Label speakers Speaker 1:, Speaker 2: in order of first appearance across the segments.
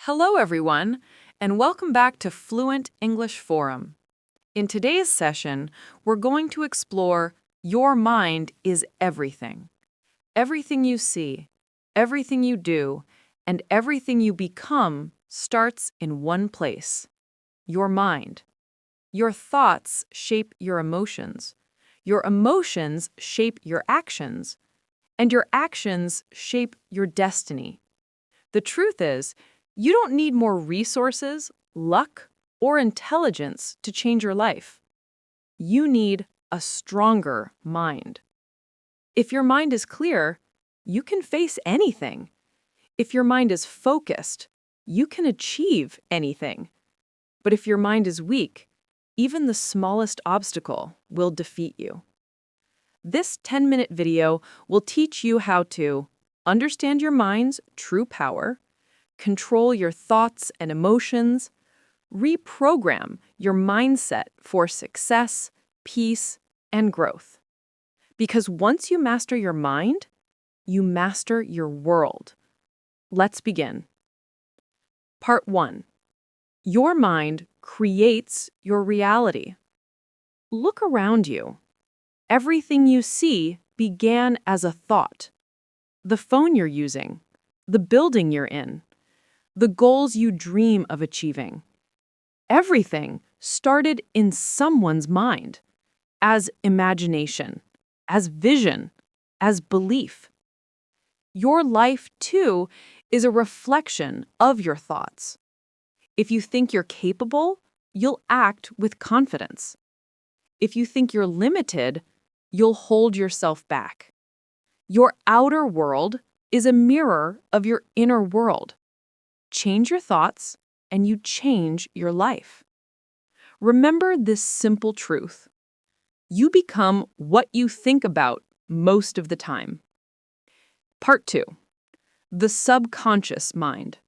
Speaker 1: Hello, everyone, and welcome back to Fluent English Forum. In today's session, we're going to explore your mind is everything. Everything you see, everything you do, and everything you become starts in one place, your mind. Your thoughts shape your emotions. Your emotions shape your actions, and your actions shape your destiny. The truth is, you don't need more resources, luck, or intelligence to change your life. You need a stronger mind. If your mind is clear, you can face anything. If your mind is focused, you can achieve anything. But if your mind is weak, even the smallest obstacle will defeat you. This 10-minute video will teach you how to understand your mind's true power, control your thoughts and emotions, reprogram your mindset for success, peace, and growth. Because once you master your mind, you master your world. Let's begin. Part 1. Your mind creates your reality. Look around you. Everything you see began as a thought. The phone you're using, the building you're in, the goals you dream of achieving. Everything started in someone's mind, as imagination, as vision, as belief. Your life, too, is a reflection of your thoughts. If you think you're capable, you'll act with confidence. If you think you're limited, you'll hold yourself back. Your outer world is a mirror of your inner world. Change your thoughts, and you change your life. Remember this simple truth. You become what you think about most of the time. Part 2. The subconscious mind.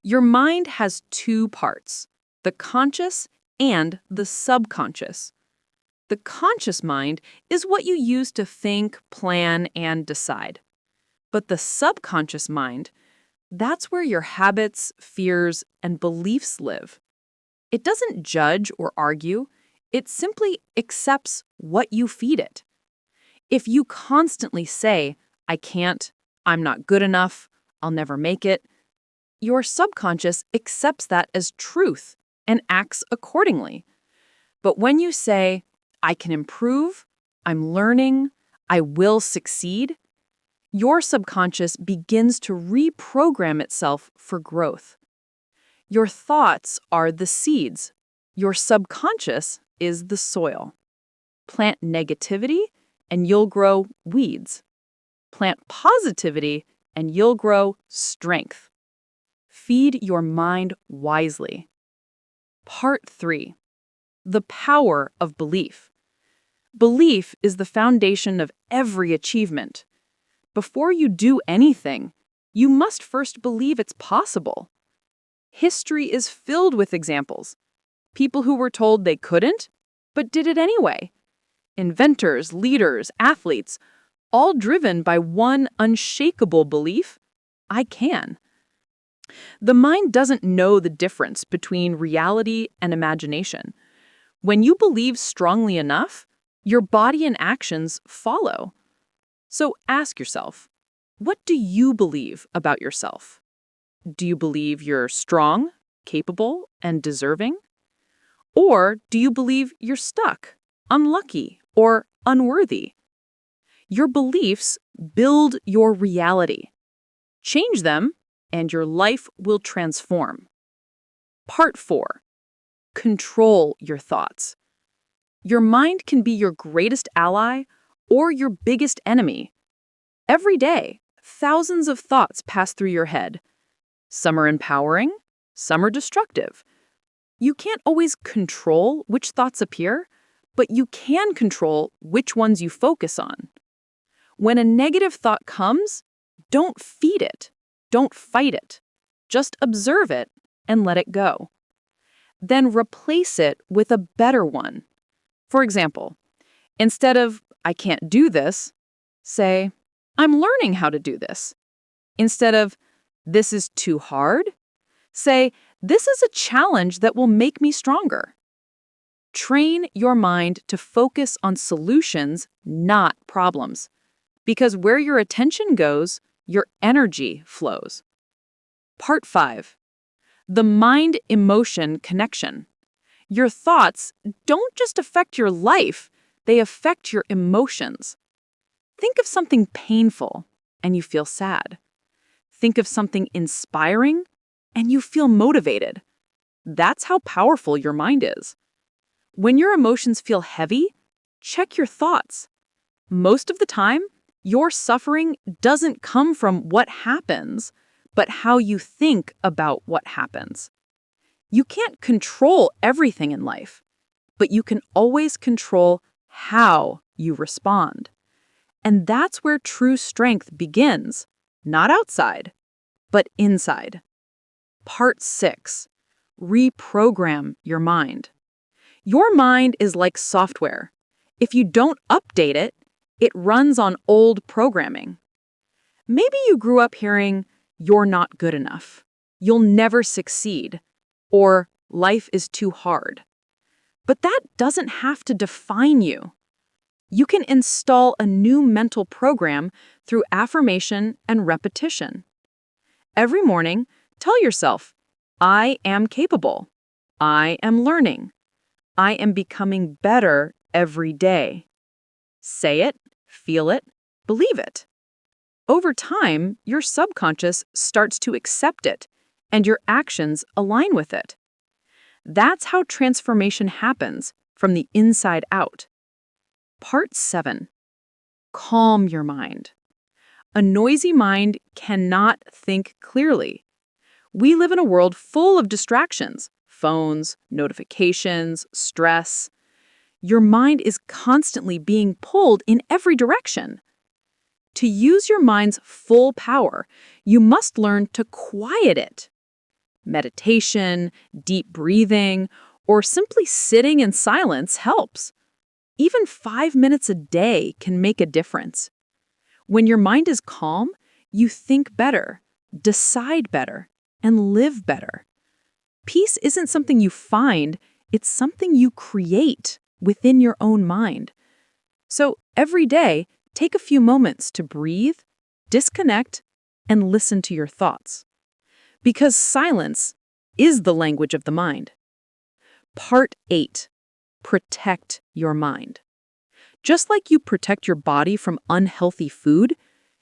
Speaker 1: Your mind has two parts, the conscious and the subconscious. The conscious mind is what you use to think, plan, and decide. But the subconscious mind, that's where your habits, fears, and beliefs live. It doesn't judge or argue. It simply accepts what you feed it. If you constantly say, I can't, I'm not good enough, I'll never make it, your subconscious accepts that as truth and acts accordingly. But when you say, I can improve, I'm learning, I will succeed, your subconscious begins to reprogram itself for growth. Your thoughts are the seeds. Your subconscious is the soil. Plant negativity, and you'll grow weeds. Plant positivity, and you'll grow strength. Feed your mind wisely. Part 3. The power of belief. Belief is the foundation of every achievement. Before you do anything, you must first believe it's possible. History is filled with examples. People who were told they couldn't, but did it anyway. Inventors, leaders, athletes, all driven by one unshakable belief, I can. The mind doesn't know the difference between reality and imagination. When you believe strongly enough, your body and actions follow. So ask yourself, what do you believe about yourself? Do you believe you're strong, capable, and deserving? Or do you believe you're stuck, unlucky, or unworthy? Your beliefs build your reality. Change them, and your life will transform. Part 4. Control your thoughts. Your mind can be your greatest ally or your biggest enemy. Every day, thousands of thoughts pass through your head. Some are empowering, some are destructive. You can't always control which thoughts appear, but you can control which ones you focus on. When a negative thought comes, don't feed it, don't fight it. Just observe it and let it go. Then replace it with a better one. For example, instead of, I can't do this, say, I'm learning how to do this. Instead of, this is too hard, Say, "This is a challenge that will make me stronger." Train your mind to focus on solutions, not problems. Because where your attention goes, your energy flows. Part 5. The mind-emotion connection. Your thoughts don't just affect your life, they affect your emotions. Think of something painful and you feel sad. Think of something inspiring and you feel motivated. That's how powerful your mind is. When your emotions feel heavy, check your thoughts. Most of the time, your suffering doesn't come from what happens, but how you think about what happens. You can't control everything in life, but you can always control how you respond. And that's where true strength begins, not outside, but inside. Part 6. Reprogram your mind. Your mind is like software. If you don't update it, it runs on old programming. Maybe you grew up hearing, "You're not good enough," "You'll never succeed," or "Life is too hard." But that doesn't have to define you. You can install a new mental program through affirmation and repetition. Every morning, tell yourself, "I am capable. I am learning. I am becoming better every day." Say it, feel it, believe it. Over time, your subconscious starts to accept it, and your actions align with it. That's how transformation happens from the inside out. Part 7. Calm your mind. A noisy mind cannot think clearly. We live in a world full of distractions, phones, notifications, stress. Your mind is constantly being pulled in every direction. To use your mind's full power, you must learn to quiet it. Meditation, deep breathing, or simply sitting in silence helps. Even 5 minutes a day can make a difference. When your mind is calm, you think better, decide better, and live better. Peace isn't something you find, it's something you create within your own mind. So every day, take a few moments to breathe, disconnect, and listen to your thoughts. Because silence is the language of the mind. Part 8. Protect your mind. Just like you protect your body from unhealthy food,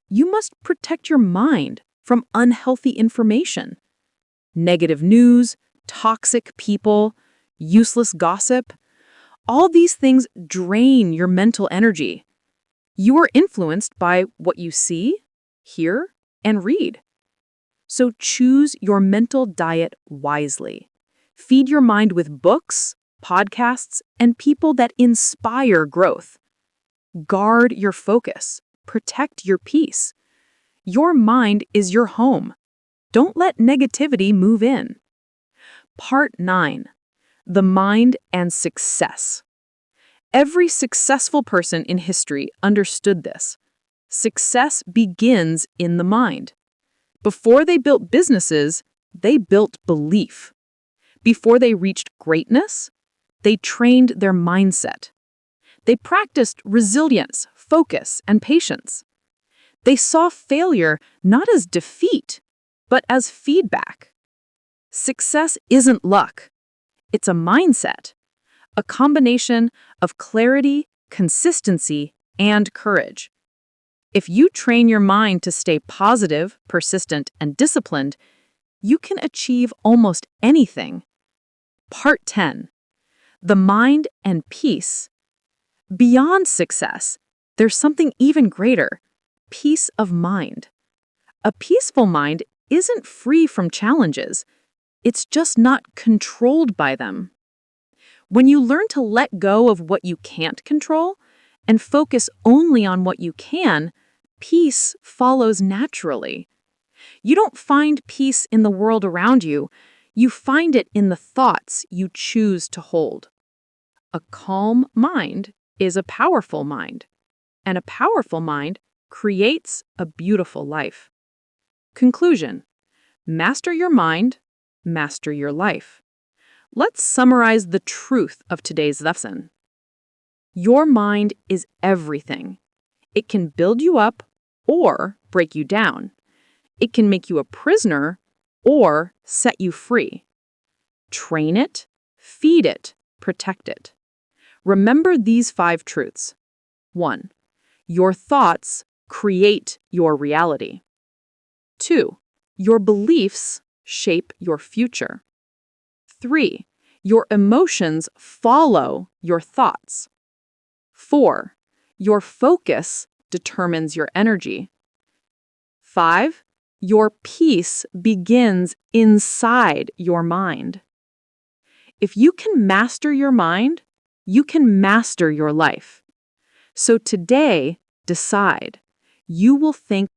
Speaker 1: you must protect your mind from unhealthy information. Negative news, toxic people, useless gossip, all these things drain your mental energy. You are influenced by what you see, hear, and read. So choose your mental diet wisely. Feed your mind with books, podcasts, and people that inspire growth. Guard your focus. Protect your peace. Your mind is your home. Don't let negativity move in. Part 9. The mind and success. Every successful person in history understood this. Success begins in the mind. Before they built businesses, they built belief. Before they reached greatness, they trained their mindset. They practiced resilience, focus, and patience. They saw failure not as defeat, but as feedback. Success isn't luck. It's a mindset, a combination of clarity, consistency, and courage. If you train your mind to stay positive, persistent, and disciplined, you can achieve almost anything. Part 10. The mind and peace. Beyond success, there's something even greater: peace of mind. A peaceful mind isn't free from challenges. It's just not controlled by them. When you learn to let go of what you can't control and focus only on what you can, peace follows naturally. You don't find peace in the world around you. You find it in the thoughts you choose to hold. A calm mind is a powerful mind, and a powerful mind creates a beautiful life. Conclusion: master your mind, master your life. Let's summarize the truth of today's lesson. Your mind is everything. It can build you up or break you down. It can make you a prisoner or set you free. Train it, feed it, protect it. Remember these 5 truths. 1. Your thoughts create your reality. 2. Your beliefs shape your future. 3. Your emotions follow your thoughts. 4. Your focus determines your energy. 5. Your peace begins inside your mind. If you can master your mind, you can master your life. So today, decide. You will think